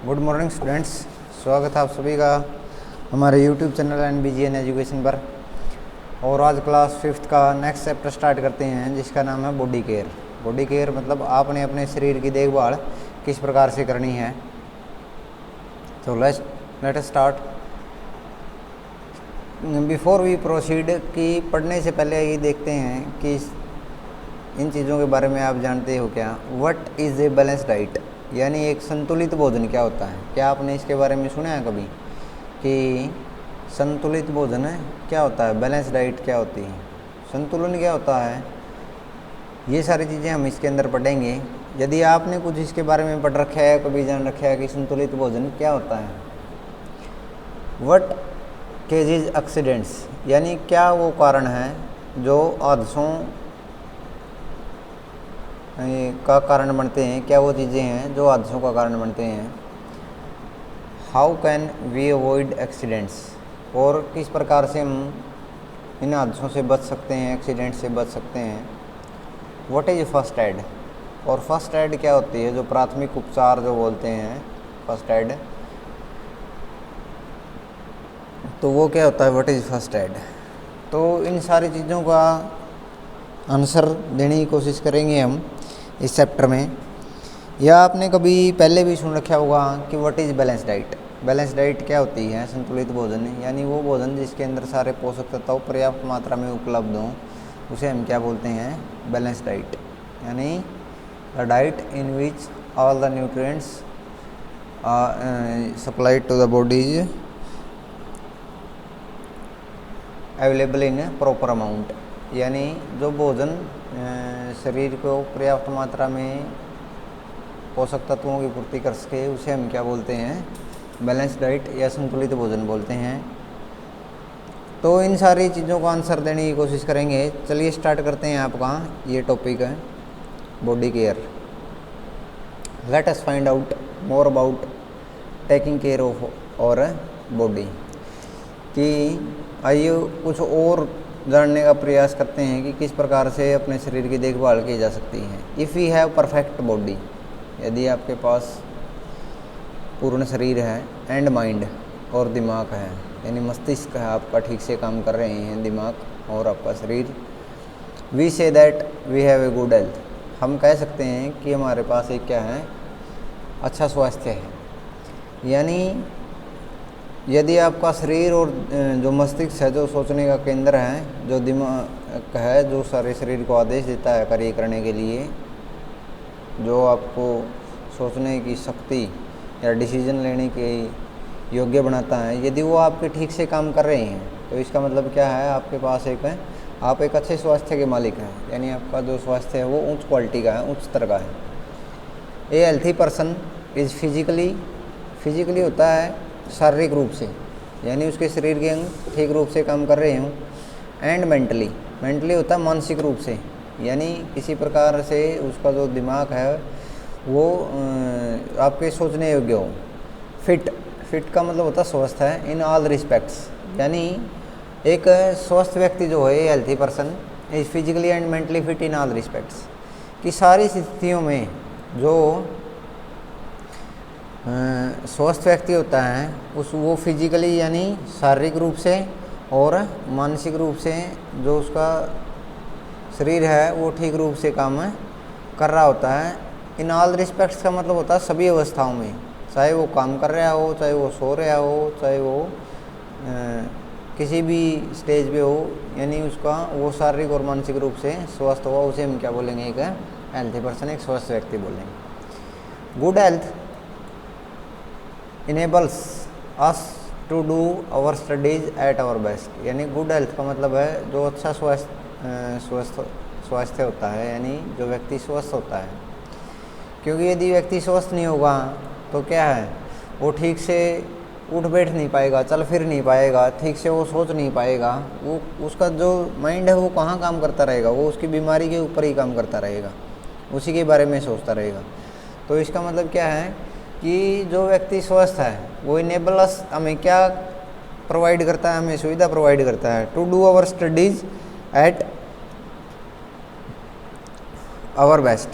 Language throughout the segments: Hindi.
गुड मॉर्निंग स्टूडेंट्स, स्वागत है आप सभी का हमारे यूट्यूब चैनल NBGN एजुकेशन पर। और आज क्लास 5th का नेक्स्ट चैप्टर स्टार्ट करते हैं जिसका नाम है बॉडी केयर। बॉडी केयर मतलब आपने अपने शरीर की देखभाल किस प्रकार से करनी है। तो let us start. Before we proceed कि पढ़ने से पहले ये देखते हैं कि इन चीज़ों के बारे में आप जानते हो क्या। What is a balance diet, यानी एक संतुलित भोजन क्या होता है। क्या आपने इसके बारे में सुना है कभी कि संतुलित भोजन क्या होता है, बैलेंस डाइट क्या होती है, संतुलन क्या होता है। ये सारी चीज़ें हम इसके अंदर पढ़ेंगे। यदि आपने कुछ इसके बारे में पढ़ रखा है, कभी जान रखा है कि संतुलित भोजन क्या होता है। व्हाट केजेज एक्सीडेंट्स, यानी क्या वो कारण है जो हादसों का कारण बनते हैं, क्या वो चीज़ें हैं जो हादसों का कारण बनते हैं। How can we avoid accidents, और किस प्रकार से हम इन हादसों से बच सकते हैं, एक्सीडेंट से बच सकते हैं। व्हाट इज़ फर्स्ट एड, और फर्स्ट एड क्या होती है, जो प्राथमिक उपचार जो बोलते हैं फर्स्ट एड, तो वो क्या होता है, व्हाट इज़ फर्स्ट एड। तो इन सारी चीज़ों का आंसर देने की कोशिश करेंगे हम इस चैप्टर में। या आपने कभी पहले भी सुन रखा होगा कि what is balance diet. Balance diet क्या होती है, संतुलित भोजन, यानी वो भोजन जिसके अंदर सारे पोषक तत्व पर्याप्त मात्रा में उपलब्ध हों, उसे हम क्या बोलते हैं, बैलेंस डाइट। यानी the diet in which all the nutrients supplied to the body is available in proper amount, यानी जो भोजन शरीर को पर्याप्त मात्रा में पोषक तत्वों की पूर्ति कर सके, उसे हम क्या बोलते हैं, बैलेंस डाइट या संतुलित भोजन बोलते हैं। तो इन सारी चीज़ों को आंसर देने की कोशिश करेंगे। चलिए स्टार्ट करते हैं आपका ये टॉपिक है body care. Let us find out more about taking care of और बॉडी, कि आइए कुछ और जानने का प्रयास करते हैं कि किस प्रकार से अपने शरीर की देखभाल की जा सकती है। If you have perfect body, यदि आपके पास पूर्ण शरीर है, एंड माइंड, और दिमाग है, यानी मस्तिष्क है आपका ठीक से काम कर रहे हैं, दिमाग और आपका शरीर। We say that we have a good health, हम कह सकते हैं कि हमारे पास एक क्या है, अच्छा स्वास्थ्य है। यानी यदि आपका शरीर और जो मस्तिष्क है, जो सोचने का केंद्र है, जो दिमाग है, जो सारे शरीर को आदेश देता है कार्य करने के लिए, जो आपको सोचने की शक्ति या डिसीजन लेने के योग्य बनाता है, यदि वो आपके ठीक से काम कर रहे हैं, तो इसका मतलब क्या है, आपके पास आप एक अच्छे स्वास्थ्य के मालिक हैं। यानी आपका जो स्वास्थ्य है वो उच्च क्वालिटी का है, उच्च स्तर का है। ए हेल्थी पर्सन इज़ फिजिकली होता है शारीरिक रूप से, यानी उसके शरीर के अंग ठीक रूप से काम कर रहे हों। एंड मेंटली होता है मानसिक रूप से, यानी किसी प्रकार से उसका जो दिमाग है वो आपके सोचने योग्य हो। फिट का मतलब होता है स्वस्थ है, इन ऑल रिस्पेक्ट्स, यानी एक स्वस्थ व्यक्ति जो है, healthy person is physically and mentally fit in all respects, कि सारी स्थितियों में जो स्वस्थ व्यक्ति होता है वो फिजिकली यानी शारीरिक रूप से और मानसिक रूप से जो उसका शरीर है वो ठीक रूप से काम कर रहा होता है। इन ऑल रिस्पेक्ट्स का मतलब होता है सभी अवस्थाओं में, चाहे वो काम कर रहा हो, चाहे वो सो रहा हो, चाहे वो किसी भी स्टेज पे हो, यानी उसका वो शारीरिक और मानसिक रूप से स्वस्थ हुआ, उसे हम क्या बोलेंगे, एक हेल्थी पर्सन, एक स्वस्थ व्यक्ति बोलेंगे। Good health enables us to do our studies at our best, यानी गुड हेल्थ का मतलब है जो अच्छा स्वास्थ्य होता है, यानी जो व्यक्ति स्वस्थ होता है। क्योंकि यदि व्यक्ति स्वस्थ नहीं होगा तो क्या है, वो ठीक से उठ बैठ नहीं पाएगा, चल फिर नहीं पाएगा, ठीक से वो सोच नहीं पाएगा, वो उसका जो माइंड है वो कहाँ काम करता रहेगा, वो उसकी बीमारी के ऊपर ही काम करता रहेगा, उसी के बारे में सोचता रहेगा। तो इसका मतलब क्या है कि जो व्यक्ति स्वस्थ है वो इनेबल्स हमें क्या प्रोवाइड करता है, हमें सुविधा प्रोवाइड करता है to do our studies at our best,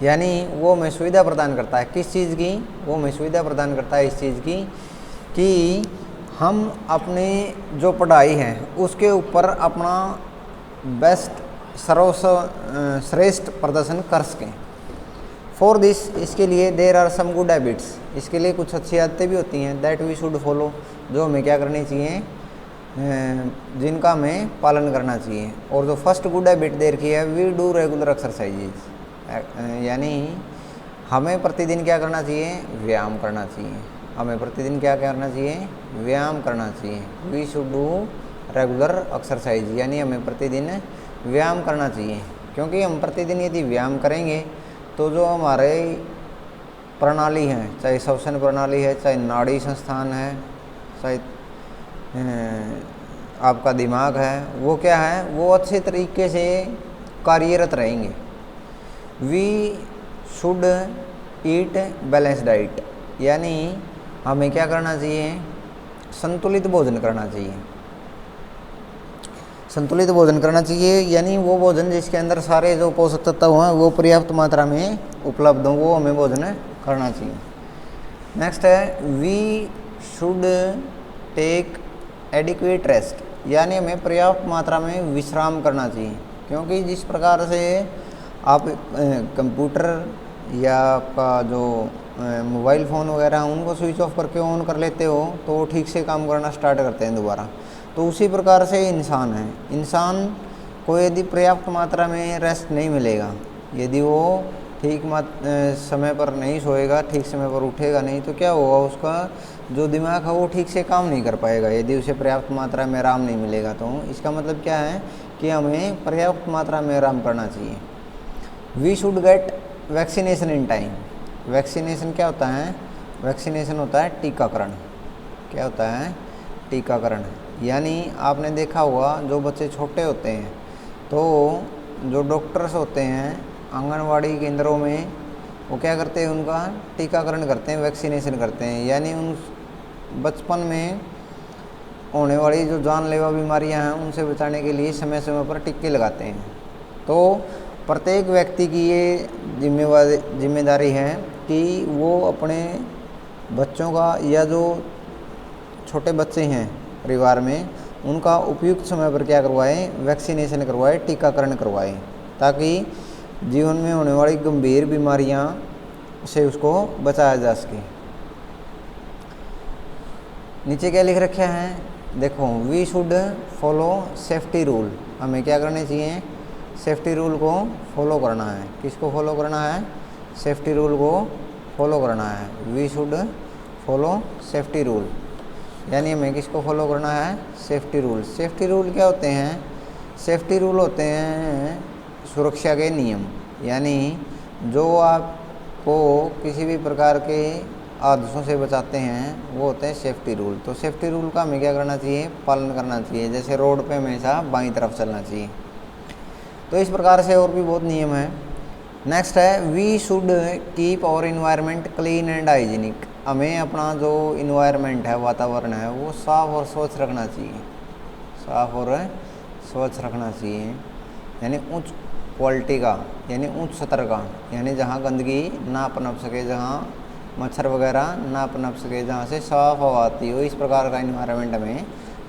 यानी वो हमें सुविधा प्रदान करता है किस चीज़ की, वो हमें सुविधा प्रदान करता है इस चीज़ की कि हम अपने जो पढ़ाई है उसके ऊपर अपना बेस्ट सर्वश्रेष्ठ प्रदर्शन कर सकें। फॉर दिस, इसके लिए there are some good habits, इसके लिए कुछ अच्छी आदतें भी होती हैं दैट वी शुड फॉलो, जो हमें क्या करनी चाहिए, जिनका हमें पालन करना चाहिए। और जो फर्स्ट गुड हैबिट देर की है, वी डू रेगुलर एक्सरसाइजेज, यानी हमें प्रतिदिन क्या करना चाहिए, व्यायाम करना चाहिए। हमें प्रतिदिन क्या करना चाहिए, व्यायाम करना चाहिए। We should do regular exercise, यानी हमें प्रतिदिन व्यायाम करना चाहिए, क्योंकि हम प्रतिदिन यदि व्यायाम करेंगे तो जो हमारे प्रणाली है, चाहे श्वसन प्रणाली है, चाहे नाड़ी संस्थान है, चाहे आपका दिमाग है, वो क्या है, वो अच्छे तरीके से कार्यरत रहेंगे। We should eat balance diet, यानी हमें क्या करना चाहिए, संतुलित भोजन करना चाहिए। संतुलित भोजन करना चाहिए यानी वो भोजन जिसके अंदर सारे जो पोषक तत्व हैं वो पर्याप्त मात्रा में उपलब्ध हों, वो हमें भोजन करना चाहिए। नेक्स्ट है, we should take adequate rest, यानी हमें पर्याप्त मात्रा में विश्राम करना चाहिए। क्योंकि जिस प्रकार से आप कंप्यूटर या आपका जो मोबाइल फ़ोन वगैरह उनको स्विच ऑफ करके ऑन कर लेते हो तो वो ठीक से काम करना स्टार्ट करते हैं दोबारा, तो उसी प्रकार से इंसान है। इंसान को यदि पर्याप्त मात्रा में रेस्ट नहीं मिलेगा, यदि वो ठीक समय पर नहीं सोएगा, ठीक समय पर उठेगा नहीं, तो क्या होगा, उसका जो दिमाग है वो ठीक से काम नहीं कर पाएगा। यदि उसे पर्याप्त मात्रा में आराम नहीं मिलेगा, तो इसका मतलब क्या है कि हमें पर्याप्त मात्रा में आराम करना चाहिए। We should get vaccination in time. Vaccination क्या होता है, वैक्सीनेशन होता है टीकाकरण। क्या होता है, टीकाकरण। यानी आपने देखा होगा जो बच्चे छोटे होते हैं तो जो डॉक्टर्स होते हैं आंगनवाड़ी केंद्रों में, वो क्या करते हैं, उनका टीकाकरण करते हैं, वैक्सीनेशन करते हैं। यानी उन बचपन में होने वाली जो जानलेवा बीमारियां हैं उनसे बचाने के लिए समय समय पर टीके लगाते हैं। तो प्रत्येक व्यक्ति की ये जिम्मेदारी है कि वो अपने बच्चों का या जो छोटे बच्चे हैं परिवार में उनका उपयुक्त समय पर क्या करवाएं, वैक्सीनेशन करवाएं, टीकाकरण करवाएं, ताकि जीवन में होने वाली गंभीर बीमारियां से उसको बचाया जा सके। नीचे क्या लिख रखे हैं, देखो, we should follow safety rule. हमें क्या करने चाहिए, सेफ्टी रूल को फॉलो करना है। किसको फॉलो करना है, सेफ्टी रूल को फॉलो करना है। We should follow safety rule, यानी हमें किसको फॉलो करना है, सेफ्टी रूल। सेफ्टी रूल क्या होते हैं, सेफ्टी रूल होते हैं सुरक्षा के नियम, यानी जो आपको किसी भी प्रकार के हादसों से बचाते हैं वो होते हैं सेफ्टी रूल। तो सेफ्टी रूल का हमें क्या करना चाहिए, पालन करना चाहिए। जैसे रोड पे हमेशा बाईं तरफ चलना चाहिए। तो इस प्रकार से और भी बहुत नियम हैं। नेक्स्ट है, we should keep our environment clean and hygienic. हमें अपना जो इन्वायरमेंट है, वातावरण है, वो साफ़ और स्वच्छ रखना चाहिए। साफ़ और स्वच्छ रखना चाहिए, यानी उच्च क्वालिटी का, यानी उच्च स्तर का, यानी जहाँ गंदगी ना पनप सके, जहाँ मच्छर वगैरह ना पनप सके, जहाँ से साफ हवा आती हो, इस प्रकार का इन्वायरमेंट हमें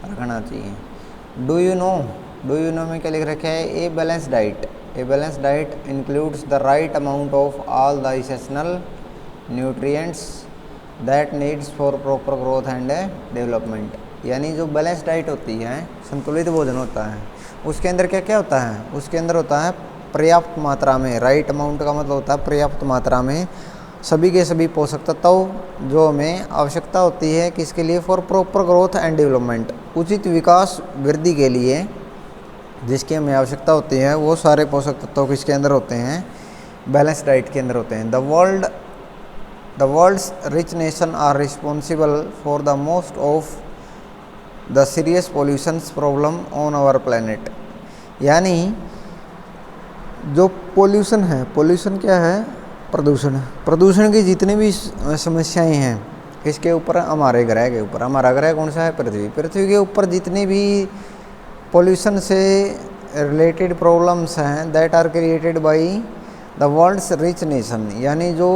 रखना चाहिए। डू यू नो में क्या लिख रखा है, a balance diet. A balance diet includes the right amount of all the essential nutrients that needs for proper growth and development. यानी जो बैलेंस डाइट होती है, संतुलित भोजन होता है, उसके अंदर क्या क्या होता है, उसके अंदर होता है पर्याप्त मात्रा में। राइट अमाउंट का मतलब होता है पर्याप्त मात्रा में सभी के सभी पोषक तत्व जो हमें आवश्यकता होती है, किसके लिए, for proper growth and development, उचित विकास वृद्धि के लिए जिसकी हमें आवश्यकता होती है, वो सारे पोषक तत्व किसके अंदर होते हैं, बैलेंस डाइट के अंदर होते हैं। The world's rich nation are responsible for the most of the serious pollutions problem on our planet. यानी जो पोल्यूशन है, पोल्यूशन क्या है, प्रदूषण की जितनी भी समस्याएं हैं, इसके ऊपर हमारे ग्रह के ऊपर, हमारा ग्रह कौन सा है, पृथ्वी के ऊपर जितनी भी पोल्यूशन से रिलेटेड प्रॉब्लम्स हैं that are created by the world's rich nation, यानी जो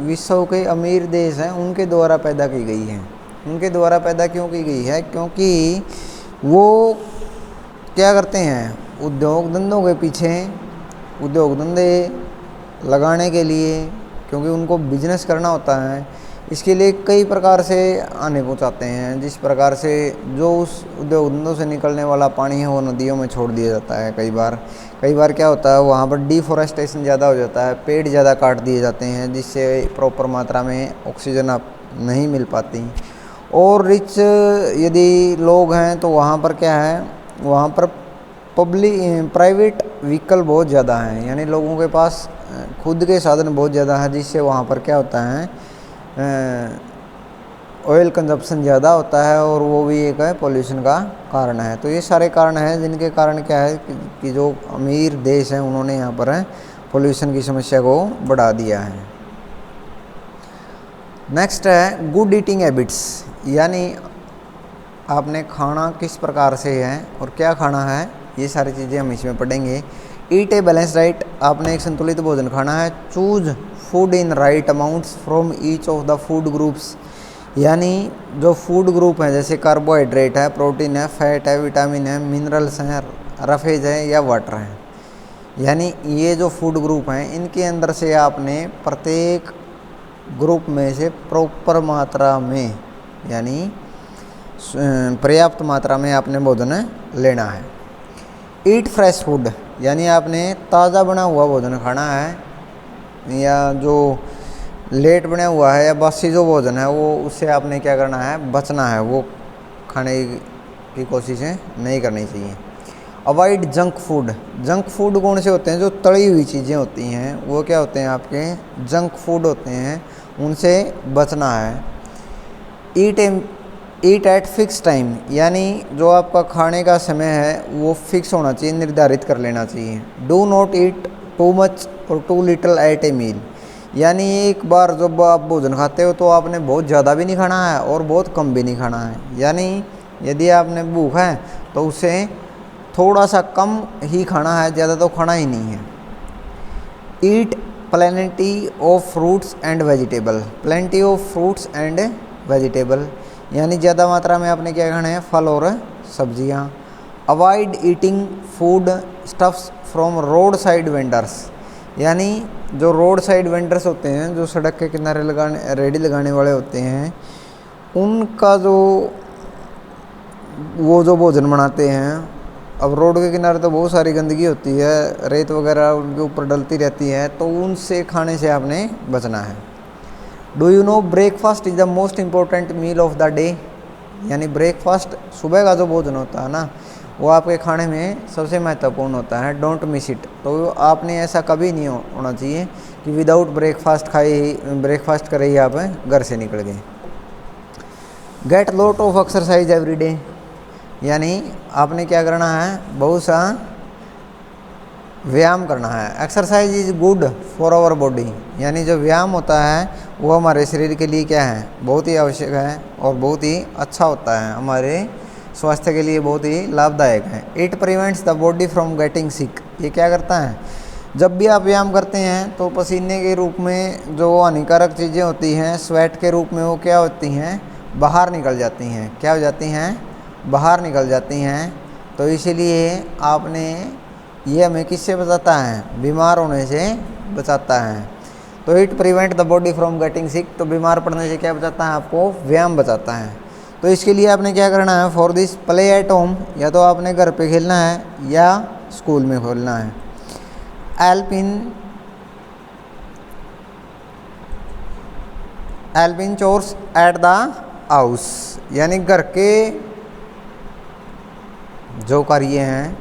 विश्व के अमीर देश हैं उनके द्वारा पैदा की गई है। उनके द्वारा पैदा क्यों की गई है? क्योंकि वो क्या करते हैं, उद्योग धंधों के पीछे, उद्योग धंधे लगाने के लिए, क्योंकि उनको बिजनेस करना होता है, इसके लिए कई प्रकार से आने पहुँचाते हैं। जिस प्रकार से जो उस उद्योग धंधों से निकलने वाला पानी है वो नदियों में छोड़ दिया जाता है। कई बार क्या होता है, वहाँ पर डिफॉरेस्टेशन ज़्यादा हो जाता है, पेड़ ज़्यादा काट दिए जाते हैं, जिससे प्रॉपर मात्रा में ऑक्सीजन आप नहीं मिल पाती। और रिच यदि लोग हैं तो वहाँ पर क्या है, वहाँ पर प्राइवेट व्हीकल बहुत ज़्यादा हैं, यानी लोगों के पास खुद के साधन बहुत ज़्यादा है, जिससे वहाँ पर क्या होता है, ऑयल कंजप्शन ज़्यादा होता है, और वो भी एक है पोल्यूशन का कारण है। तो ये सारे कारण हैं जिनके कारण क्या है कि जो अमीर देश हैं उन्होंने यहाँ पर पोल्यूशन की समस्या को बढ़ा दिया है। नेक्स्ट है गुड ईटिंग हैबिट्स, यानी आपने खाना किस प्रकार से है और क्या खाना है, ये सारी चीज़ें हम इसमें पढ़ेंगे। ईट ए बैलेंस डाइट, आपने एक संतुलित भोजन खाना है। Choose food in right amounts from each of the food groups, यानी जो फूड ग्रुप है जैसे कार्बोहाइड्रेट है, प्रोटीन है, फैट है, विटामिन है, मिनरल्स हैं, रफेज है या वाटर है, यानी ये जो फूड ग्रुप हैं इनके अंदर से आपने प्रत्येक ग्रुप में से प्रॉपर मात्रा में, यानी पर्याप्त मात्रा में आपने भोजन लेना है। ईट फ्रेश फूड, यानी आपने ताज़ा बना हुआ भोजन खाना है, या जो लेट बना हुआ है या बासी जो भोजन है वो उससे आपने क्या करना है, बचना है, वो खाने की कोशिशें नहीं करनी चाहिए। Avoid junk food, junk food कौन से होते हैं, जो तली हुई चीज़ें होती हैं वो क्या होते हैं, आपके जंक फूड होते हैं, उनसे बचना है। ईट एट फिक्स टाइम, यानी जो आपका खाने का समय है वो फिक्स होना चाहिए, निर्धारित कर लेना चाहिए। Do not eat too much और टू लिटिल एट ए मील, यानी एक बार जब आप भोजन खाते हो तो आपने बहुत ज़्यादा भी नहीं खाना है और बहुत कम भी नहीं खाना है, यानी यदि आपने भूख है तो उसे थोड़ा सा कम ही खाना है, ज़्यादा तो खाना ही नहीं है। Eat plenty of fruits and vegetable, plenty of fruits and vegetable, यानी ज़्यादा मात्रा में आपने क्या खाना है, फल और सब्जियां। Avoid eating food stuffs from road side vendors, यानी जो रोड साइड वेंडर्स होते हैं, जो सड़क के किनारे रेडी लगाने वाले होते हैं, उनका वो जो भोजन बनाते हैं, अब रोड के किनारे तो बहुत सारी गंदगी होती है, रेत वगैरह उनके ऊपर डलती रहती है, तो उनसे खाने से आपने बचना है। Do you know breakfast is the most important meal of the day, यानी ब्रेकफास्ट सुबह का जो भोजन होता है ना वो आपके खाने में सबसे महत्वपूर्ण होता है। डोंट मिस इट, तो आपने ऐसा कभी नहीं होना चाहिए कि विदाउट ब्रेकफास्ट करे ही आप घर से निकल गए। Get lot of exercise every day, यानी आपने क्या करना है, बहुत सा व्यायाम करना है। Exercise is good for our body, यानी जो व्यायाम होता है वो हमारे शरीर के लिए क्या है, बहुत ही आवश्यक है और बहुत ही अच्छा होता है, हमारे स्वास्थ्य के लिए बहुत ही लाभदायक है। It prevents the body from getting सिक, ये क्या करता है, जब भी आप व्यायाम करते हैं तो पसीने के रूप में जो हानिकारक चीज़ें होती हैं स्वेट के रूप में वो क्या होती हैं, बाहर निकल जाती हैं। क्या हो जाती हैं, बाहर निकल जाती हैं। तो इसीलिए आपने ये हमें किससे बचाता है, बीमार होने से बचाता है। तो it prevent the body from getting सिक, तो बीमार पड़ने से क्या बचाता है, आपको व्यायाम बचाता है। तो इसके लिए आपने क्या करना है, for this play at home, या तो आपने घर पे खेलना है या स्कूल में खेलना है। एल्पिन चोर्स एट द हाउस, यानी घर के जो कार्य हैं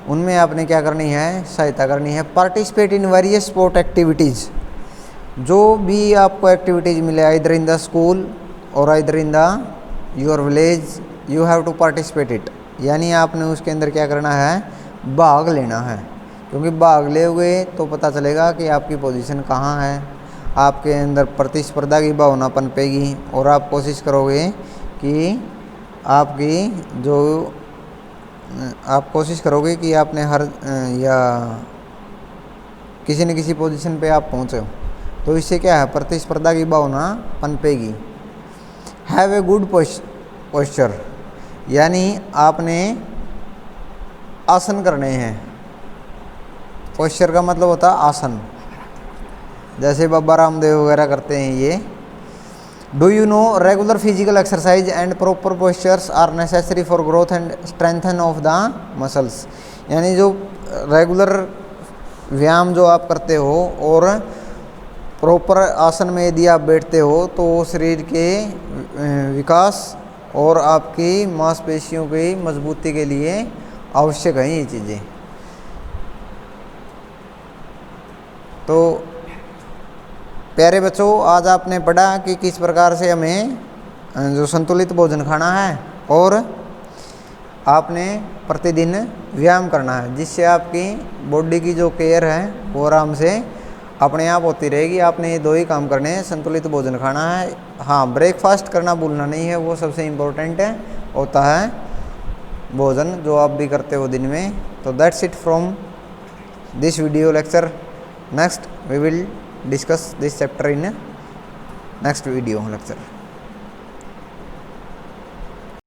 उनमें आपने क्या करनी है, सहायता करनी है। Participate in various sport activities, जो भी आपको एक्टिविटीज़ मिले आइदर इन द स्कूल और either in the your village, you have to participate it, यानी आपने उसके अंदर क्या करना है, भाग लेना है, क्योंकि भाग लोगे तो पता चलेगा कि आपकी पोजीशन कहाँ है, आपके अंदर प्रतिस्पर्धा की भावना पनपेगी और आप कोशिश करोगे कि आपने हर या किसी न किसी पोजीशन पे आप पहुँचे हो, तो इससे क्या है, प्रतिस्पर्धा की भावना पनपेगी। हैव ए गुड पोस्चर, यानी आपने आसन करने हैं। पोस्चर का मतलब होता है आसन, जैसे बाबा रामदेव वगैरह करते हैं ये। Do you know regular physical exercise and proper postures are necessary for growth and strengthen of the muscles, यानी जो रेगुलर व्यायाम जो आप करते हो और प्रॉपर आसन में यदि आप बैठते हो तो शरीर के विकास और आपकी मांसपेशियों की मजबूती के लिए आवश्यक है ये चीज़ें। तो प्यारे बच्चों, आज आपने पढ़ा कि किस प्रकार से हमें जो संतुलित भोजन खाना है और आपने प्रतिदिन व्यायाम करना है, जिससे आपकी बॉडी की जो केयर है वो आराम से अपने आप होती रहेगी। आपने ये दो ही काम करने हैं, संतुलित भोजन खाना है, हाँ ब्रेकफास्ट करना भूलना नहीं है, वो सबसे इम्पोर्टेंट है होता है भोजन जो आप भी करते हो दिन में। तो that's it from this video lecture. Next we will discuss this chapter in next video lecture.